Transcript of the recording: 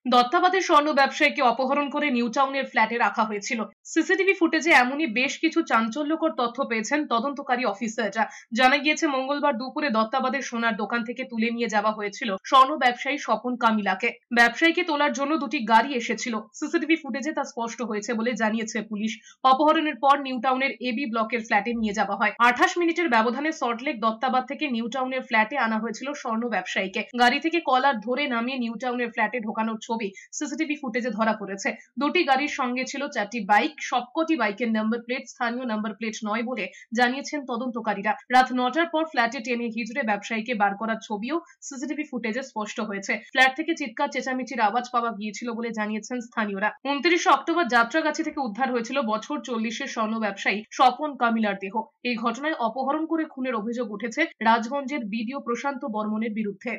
দত্তাবাদের স্বর্ণ ব্যবসায়ীকে অপহরণ করে নিউ টাউনের ফ্ল্যাটে রাখা হয়েছিল। সিসিটিভি ফুটেজে এমনই বেশ কিছু চাঞ্চল্যকর তথ্য পেয়েছেন তদন্তকারী অফিসাররা। জানা গিয়েছে, মঙ্গলবার দুপুরে দত্তাবাদের সোনার দোকান থেকে তুলে নিয়ে যাওয়া হয়েছিল স্বর্ণ ব্যবসায়ী স্বপন কামিলাকে। ব্যবসায়ীকে তোলার জন্য দুটি গাড়ি এসেছিল। সিসিটিভি ফুটেজে তা স্পষ্ট হয়েছে বলে জানিয়েছে পুলিশ। অপহরণের পর নিউ টাউনের এবি ব্লকের ফ্ল্যাটে নিয়ে যাওয়া হয়। 28 মিনিটের ব্যবধানে সল্টলেক দত্তাবাদ থেকে নিউ টাউনের ফ্ল্যাটে আনা হয়েছিল স্বর্ণ ব্যবসায়ীকে। গাড়ি থেকে কলার ধরে নামিয়ে নিউ টাউনের ফ্ল্যাটে ঢোকানোর ছবি সিসিটিভি ফুটেজে ধরা পড়েছে। দুটি গাড়ির সঙ্গে ছিল 4টি বাইক। সবকটি বাইকের নাম্বার প্লেট স্থানীয় নাম্বার প্লেট নয় বলে জানিয়েছেন তদন্তকারীরা। রাত 9টার পর ফ্ল্যাটে টেনে হিজড়ে ব্যবসায়ীকে বার করার ছবিও সিসিটিভি ফুটেজে স্পষ্ট হয়েছে। ফ্ল্যাট থেকে চিৎকার চেঁচামেচির আওয়াজ পাওয়া গিয়েছিল বলে জানিয়েছেন স্থানীয়রা। 29 অক্টোবর যাত্রাগাছি থেকে উদ্ধার হয়েছিল বছর 40-এর স্বর্ণ ব্যবসায়ী স্বপন কামিলার দেহ। এই ঘটনায় অপহরণ করে খুনের অভিযোগ উঠেছে রাজগঞ্জের বিডিও প্রশান্ত বর্মনের বিরুদ্ধে।